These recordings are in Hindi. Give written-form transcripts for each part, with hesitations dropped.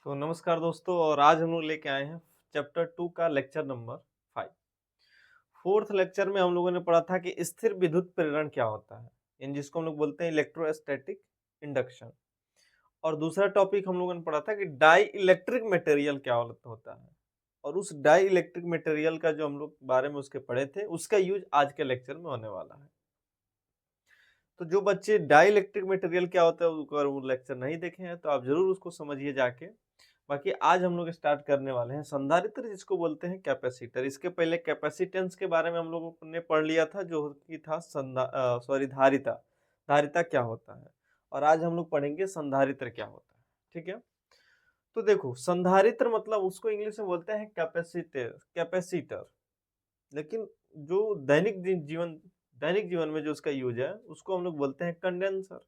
तो नमस्कार दोस्तों, और आज हम लोग लेके आए हैं चैप्टर 2 का लेक्चर नंबर 5। फोर्थ लेक्चर में हम लोगों ने पढ़ा था कि स्थिर विद्युत प्रेरण क्या होता है, इन जिसको हम लोग बोलते हैं इलेक्ट्रोस्टैटिक इंडक्शन। और दूसरा टॉपिक हम लोगों ने पढ़ा था कि डाई इलेक्ट्रिक मटेरियल क्या होता है, और उस डाई इलेक्ट्रिक मटेरियल का जो हम लोग बारे में उसके पढ़े थे उसका यूज आज के लेक्चर में होने वाला है। तो जो बच्चे डाई इलेक्ट्रिक मटेरियल क्या होता है अगर वो लेक्चर नहीं देखे हैं तो आप जरूर उसको समझिए जाके। बाकी आज हम लोग स्टार्ट करने वाले हैं संधारित्र, जिसको बोलते हैं कैपेसिटर। इसके पहले कैपेसिटेंस के बारे में हम लोगों ने पढ़ लिया था, जो कि था धारिता। धारिता क्या होता है, और आज हम लोग पढ़ेंगे संधारित्र क्या होता है। ठीक है, तो देखो, संधारित्र मतलब उसको इंग्लिश में बोलते हैं कैपेसिटर कैपेसिटर। लेकिन जो दैनिक जीवन में जो उसका यूज है उसको हम लोग बोलते हैं कंडेंसर।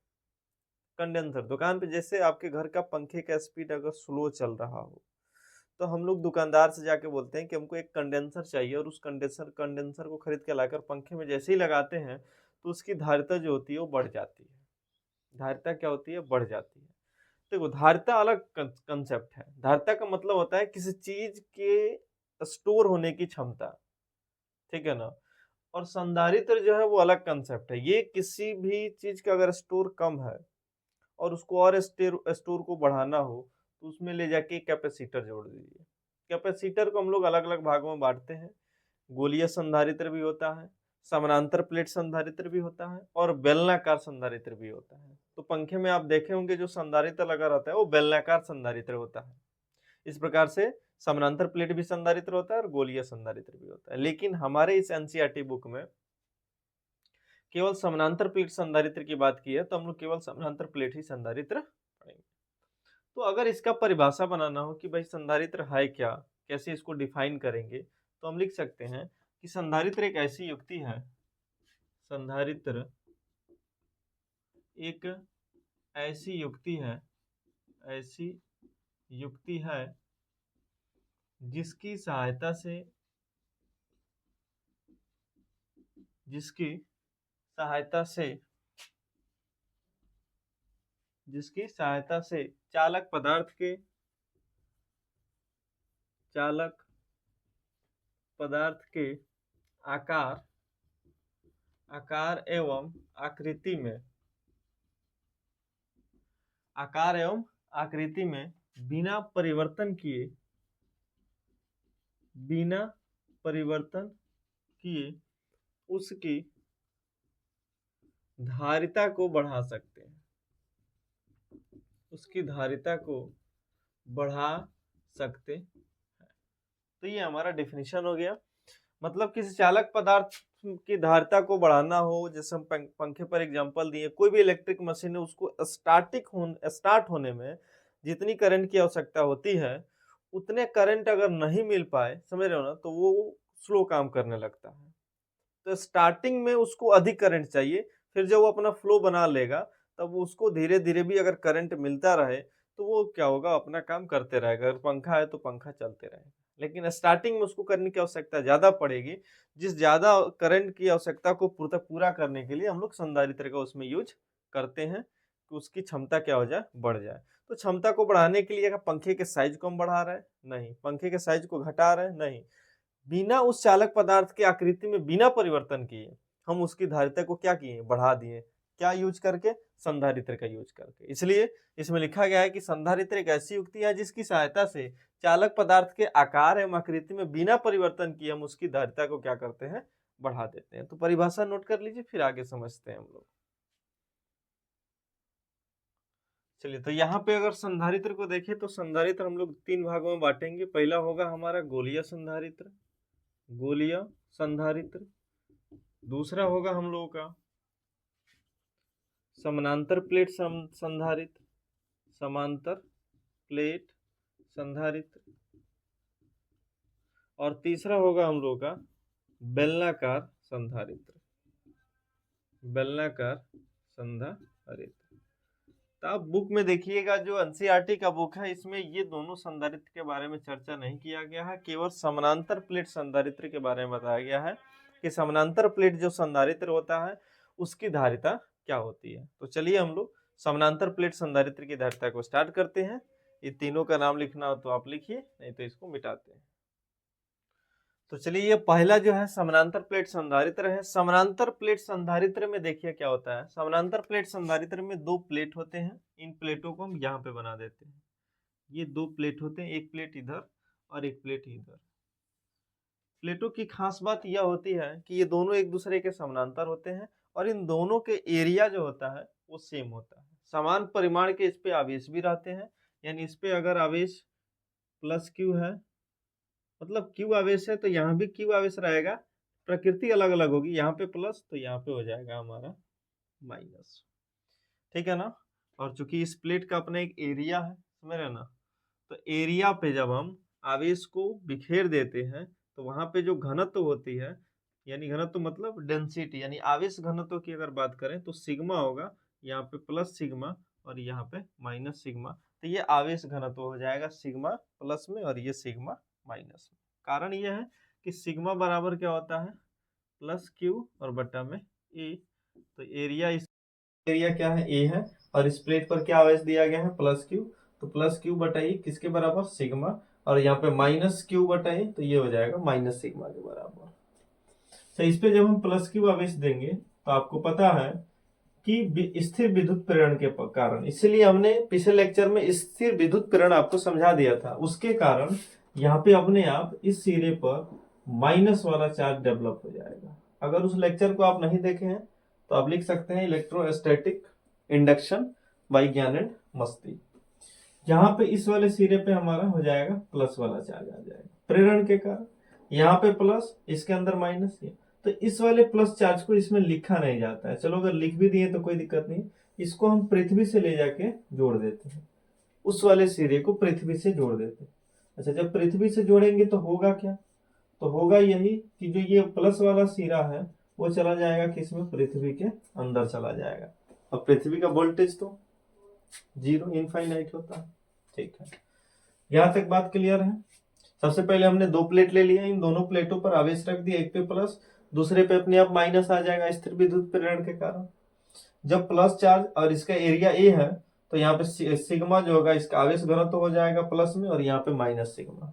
कंडेंसर दुकान पे जैसे आपके घर का पंखे का स्पीड अगर स्लो चल रहा हो तो हम लोग दुकानदार से जाके बोलते हैं कि हमको एक कंडेंसर चाहिए, और उस कंडेंसर को खरीद के लाकर पंखे में जैसे ही लगाते हैं तो उसकी धारिता जो होती है वो बढ़ जाती है। धारिता क्या होती है? बढ़ जाती है। देखो, धारिता अलग कंसेप्ट है। धारिता का मतलब होता है किसी चीज के स्टोर होने की क्षमता। ठीक है ना? और संधारित्र जो है वो अलग कंसेप्ट है। ये किसी भी चीज का अगर स्टोर कम है और उसको और स्टोर को बढ़ाना हो तो उसमें ले जाके कैपेसिटर जोड़ दीजिए। कैपेसिटर को हम लोग अलग अलग भागों में बांटते हैं। गोलीय संधारित्र भी होता है, समानांतर प्लेट संधारित्र भी होता है, और बेलनाकार संधारित्र भी होता है। तो पंखे में आप देखे होंगे जो संधारित्र लगा रहता है वो बेलनाकार संधारित्र होता है। इस प्रकार से समानांतर प्लेट भी संधारित्र होता है और गोलीय संधारित्र भी होता है। लेकिन हमारे इस एनसीईआरटी बुक में केवल समानांतर प्लेट संधारित्र की बात की है, तो हम लोग केवल समानांतर प्लेट ही संधारित्र पढ़ेंगे। तो अगर इसका परिभाषा बनाना हो कि भाई संधारित्र है क्या, कैसे इसको डिफाइन करेंगे, तो हम लिख सकते हैं कि संधारित्र एक ऐसी युक्ति है। संधारित्र एक ऐसी युक्ति है, ऐसी युक्ति है जिसकी सहायता से जिसकी सहायता से जिसकी सहायता से चालक पदार्थ के चालक पदार्थ के आकार आकार एवं आकृति में आकार एवं आकृति में बिना परिवर्तन किए उसकी धारिता को बढ़ा सकते हैं। उसकी धारिता को बढ़ा सकते हैं। तो ये हमारा डेफिनेशन हो गया। मतलब किसी चालक पदार्थ की धारिता को बढ़ाना हो, जैसे हम पंखे पर एग्जांपल दिए, कोई भी इलेक्ट्रिक मशीन है उसको स्टार्ट होने में जितनी करंट की आवश्यकता होती है उतने करंट अगर नहीं मिल पाए, समझ रहे हो ना, तो वो स्लो काम करने लगता है। तो स्टार्टिंग में उसको अधिक करंट चाहिए, फिर जब वो अपना फ्लो बना लेगा तब उसको धीरे धीरे भी अगर करंट मिलता रहे तो वो क्या होगा, अपना काम करते रहेगा। अगर पंखा है तो पंखा चलते रहेगा। लेकिन स्टार्टिंग में उसको करने की आवश्यकता ज्यादा पड़ेगी, जिस ज्यादा करंट की आवश्यकता को पूरा करने के लिए हम लोग संधारित्र का उसमें यूज करते हैं कि उसकी क्षमता क्या हो जाए, बढ़ जाए। तो क्षमता को बढ़ाने के लिए पंखे के साइज को हम बढ़ा रहे हैं? नहीं। पंखे के साइज को घटा रहे हैं? नहीं। बिना उस चालक पदार्थ की आकृति में बिना परिवर्तन किए हम उसकी धारिता को क्या किए, बढ़ा दिए। क्या यूज करके? संधारित्र का यूज करके। इसलिए इसमें लिखा गया है कि संधारित्र एक ऐसी युक्ति है जिसकी सहायता से चालक पदार्थ के आकार एवं आकृति में बिना परिवर्तन किए हम उसकी धारिता को क्या करते हैं, बढ़ा देते हैं। तो परिभाषा नोट कर लीजिए, फिर आगे समझते हैं हम लोग। चलिए, तो यहाँ पे अगर संधारित्र को देखें तो संधारित्र हम लोग तीन भागों में बांटेंगे। पहला होगा हमारा गोलीय संधारित्र, गोलीय संधारित्र। दूसरा होगा हम लोगों का समानांतर प्लेट संधारित्र, समांतर प्लेट संधारित्र। और तीसरा होगा हम लोगों का बेलनाकार संधारित्र, बेलनाकार संधारित्र। तो आप बुक में देखिएगा, जो एनसीईआरटी का बुक है इसमें ये दोनों संधारित्र के बारे में चर्चा नहीं किया गया है। केवल समानांतर प्लेट संधारित्र के बारे में बताया गया है कि समानांतर प्लेट जो संधारित्र होता है उसकी धारिता क्या होती है। तो चलिए हम लोग समानांतर प्लेट संधारित्र की धारिता को स्टार्ट करते हैं। ये तीनों का नाम लिखना हो तो आप लिखिए, नहीं तो इसको मिटाते हैं। तो चलिए, ये पहला जो है समानांतर प्लेट संधारित्र है। समानांतर प्लेट संधारित्र में देखिए क्या होता है। समानांतर प्लेट संधारित्र में दो प्लेट होते हैं, इन प्लेटों को हम यहाँ पे बना देते हैं। ये दो प्लेट होते हैं, एक प्लेट इधर और एक प्लेट इधर। प्लेटों की खास बात यह होती है कि ये दोनों एक दूसरे के समानांतर होते हैं और इन दोनों के एरिया जो होता है वो सेम होता है। समान परिमाण के इस पे आवेश भी रहते हैं, यानी इस पे अगर आवेश प्लस क्यू है, मतलब क्यू आवेश है, तो यहाँ भी क्यू आवेश रहेगा। प्रकृति अलग अलग होगी, यहाँ पे प्लस तो यहाँ पे हो जाएगा हमारा माइनस। ठीक है ना। और चूंकि इस प्लेट का अपना एक एरिया है, समझ रहे ना, तो एरिया पे जब हम आवेश को बिखेर देते हैं तो वहां पे जो घनत्व होती है, यानी घनत्व मतलब डेंसिटी, यानी आवेश घनत्व की अगर बात करें तो सिग्मा होगा, यहाँ पे प्लस सिग्मा और यहाँ पे माइनस सिग्मा। तो ये आवेश घनत्व हो जाएगा सिग्मा प्लस में और ये सिग्मा माइनस में। कारण यह है कि सिग्मा बराबर क्या होता है, प्लस क्यू और बट्टा में ए। तो एरिया, इस एरिया क्या है, ए है, और इस प्लेट पर क्या आवेश दिया गया है, प्लस क्यू। तो प्लस क्यू बटा ए किसके बराबर, सिग्मा, और यहाँ पे माइनस क्यू बटा ए, तो ये हो जाएगा माइनस सिग्मा के बराबर। तो इस पे जब हम प्लस क्यू आवेश देंगे तो आपको पता है कि स्थिर विद्युत प्रेरण के कारण, इसलिए हमने पिछले लेक्चर में स्थिर विद्युत प्रेरण आपको समझा दिया था, उसके कारण यहाँ पे अपने आप इस सिरे पर माइनस वाला चार्ज डेवलप हो जाएगा। अगर उस लेक्चर को आप नहीं देखे हैं तो आप लिख सकते हैं इलेक्ट्रोस्टैटिक इंडक्शन बाय ज्ञानेंद्र मस्ती। यहाँ पे इस वाले सिरे पे हमारा हो जाएगा प्लस वाला चार्ज आ जाएगा प्रेरण के कारण, यहाँ पे प्लस, इसके अंदर माइनस है। तो इस वाले प्लस चार्ज को इसमें लिखा नहीं जाता है, चलो अगर लिख भी दिए तो कोई दिक्कत नहीं, इसको हम पृथ्वी से ले जाके जोड़ देते हैं, उस वाले सिरे को पृथ्वी से जोड़ देते हैं। अच्छा, जब पृथ्वी से जोड़ेंगे तो होगा क्या, तो होगा यही कि जो ये प्लस वाला सिरा है वो चला जाएगा किसमें, पृथ्वी के अंदर चला जाएगा। अब पृथ्वी का वोल्टेज तो जीरो इनफाइनाइट होता है। ठीक है, यहां तक बात क्लियर है। सबसे पहले हमने दो प्लेट ले लिया, इन दोनों प्लेटों पर आवेश रख दिया, एक पे प्लस दूसरे पे अपने आप माइनस आ जाएगा स्थिर विद्युत प्रेरण के कारण। जब प्लस चार्ज और इसका एरिया ए है तो यहाँ पे सिग्मा जो होगा इसका आवेश घनत्व तो हो जाएगा प्लस में, और यहाँ पे माइनस सिग्मा।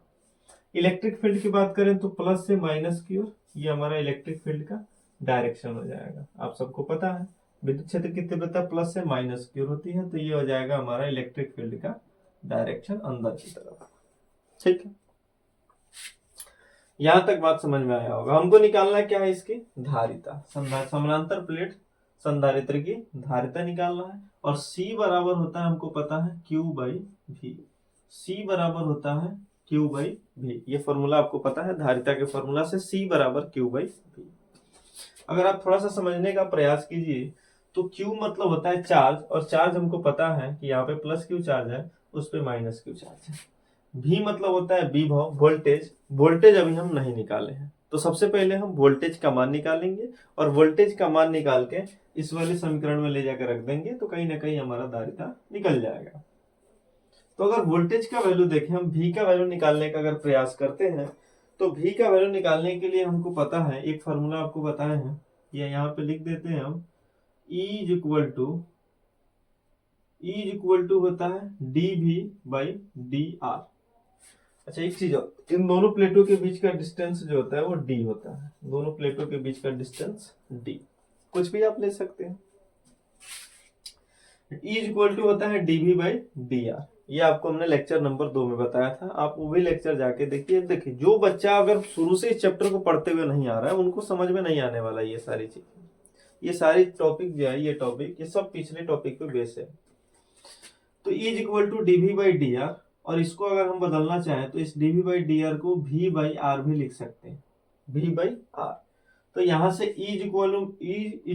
इलेक्ट्रिक फील्ड की बात करें तो प्लस से माइनस की ओर, ये हमारा इलेक्ट्रिक फील्ड का डायरेक्शन हो जाएगा। आप सबको पता है विद्युत क्षेत्र की तीव्रता प्लस से माइनस की ओर होती है, तो ये हो जाएगा हमारा इलेक्ट्रिक फील्ड का डायरेक्शन अंदर की तरफ। ठीक है, यहां तक बात समझ में आया होगा। हमको निकालना क्या है, इसकी धारिता, समानांतर प्लेट संधारित्र की धारिता निकालना है। और C बराबर होता है, हमको पता है Q बाई V। C बराबर होता है Q बाई V, ये फॉर्मूला आपको पता है धारिता के फॉर्मूला से, C बराबर Q बाई V। अगर आप थोड़ा सा समझने का प्रयास कीजिए तो Q मतलब होता है चार्ज, और चार्ज हमको पता है कि यहाँ पे प्लस Q चार्ज है, उस पे माइनस Q चार्ज है। V मतलब होता है विभव, वोल्टेज। वोल्टेज अभी हम नहीं निकाले हैं, तो सबसे पहले हम वोल्टेज का मान निकालेंगे, और वोल्टेज का मान निकाल के इस वाले समीकरण में ले जाकर रख देंगे, तो कहीं ना कहीं हमारा धारिता निकल जाएगा। तो अगर वोल्टेज का वैल्यू देखें, हम V का वैल्यू निकालने का अगर प्रयास करते हैं तो V का वैल्यू निकालने के लिए हमको पता है, एक फार्मूला आपको बताए हैं, ये यहाँ पे लिख देते हैं हम, E इज इक्वल टू होता है dV बाई dr। अच्छा, एक चीज, इन दोनों प्लेटों के बीच का डिस्टेंस जो होता है वो d होता है, दोनों प्लेटों के बीच का डिस्टेंस d, कुछ भी आप ले सकते हैं। E इज इक्वल टू होता है dV बाई dr, ये आपको हमने लेक्चर नंबर 2 में बताया था, आप वो भी लेक्चर जाके देखिए। देखिए, जो बच्चा अगर शुरू से इस चैप्टर को पढ़ते हुए नहीं आ रहा है उनको समझ में नहीं आने वाला ये सारी चीजें, ये सारी टॉपिक जो है, ये टॉपिक, ये सब पिछले टॉपिक पे बेस है। तो E is equal to dV by dr, और इसको अगर हम बदलना चाहें तो इस dV बाई dr को V बाई r भी लिख सकते हैं, V बाई r। तो यहाँ से E इज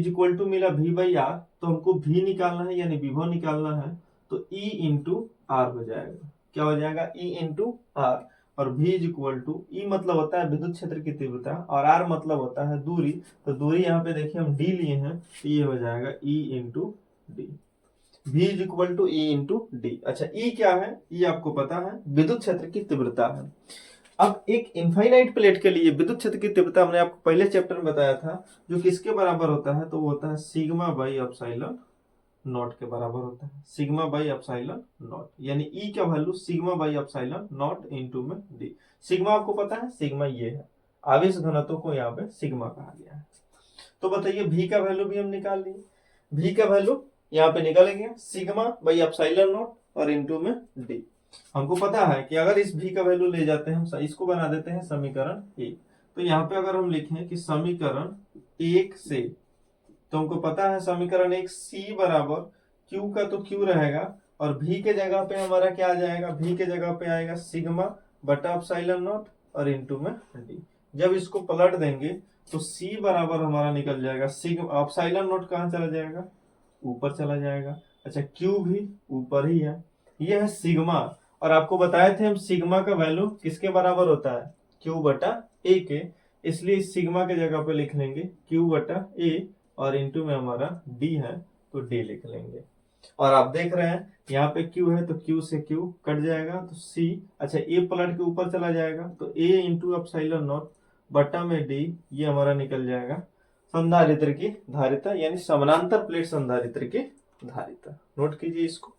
इक्वल टू मिला V बाई r, तो हमको V निकालना है यानी विभव निकालना है, तो E इंटू R हो जाएगा। क्या हो जाएगा, E इंटू R, और V is equal to, E मतलब होता है विद्युत क्षेत्र की तीव्रता और R मतलब होता है दूरी, तो दूरी यहाँ पे देखिए हम D लिए हैं, तो ये हो जाएगा E into D। V is equal to E into D। अच्छा, E क्या है, E आपको पता है विद्युत क्षेत्र की तीव्रता है। अब एक इनफाइनाइट प्लेट के लिए विद्युत क्षेत्र की तीव्रता हमने आपको पहले चैप्टर में बताया था, जो किसके बराबर होता है, तो वो होता है सिग्मा बाई एप्सिलॉन नॉट के बराबर होता है, सिग्मा बाई एप्सिलॉन नॉट, यानी ई का value sigma by epsilon not into में डी। सिग्मा आपको पता है, सिग्मा ये है, आवेश घनत्व को यहाँ पे सिग्मा कहा गया है। तो बताइए भी का वैल्यू भी हम निकाल लिए, भी का वैल्यू यहाँ पे निकल गया सिग्मा बाई एप्सिलॉन नॉट और इनटू में डी। हमको पता है कि अगर इस भी का वैल्यू ले जाते हैं हम, इसको बना देते हैं समीकरण 1। तो यहाँ पे अगर हम लिखें कि समीकरण 1 से, तो हमको पता है समीकरण 1 सी बराबर क्यू का तो क्यू रहेगा और भी के जगह पे हमारा क्या आ जाएगा, भी के जगह पे आएगा सिग्मा बटा एप्सिलॉन नॉट और इनटू में डी। जब इसको पलट देंगे तो सी बराबर हमारा निकल जाएगा सिग्मा, एप्सिलॉन नॉट कहाँ चला जाएगा, ऊपर चला जाएगा। अच्छा क्यू भी ऊपर ही है, ये है सिग्मा। और आपको बताए थे हम सिग्मा का वैल्यू किसके बराबर होता है, क्यू बटा ए के, इसलिए इस सिग्मा के जगह पे लिख लेंगे क्यू बटा ए और इनटू में हमारा डी है तो डी लिख लेंगे। और आप देख रहे हैं यहाँ पे क्यू है तो क्यू से क्यू कट जाएगा तो सी, अच्छा ए पलट के ऊपर चला जाएगा तो ए इंटू एप्सिलॉन नॉट बटा में डी, ये हमारा निकल जाएगा संधारित्र की धारिता, यानी समानांतर प्लेट संधारित्र की धारिता। नोट कीजिए इसको।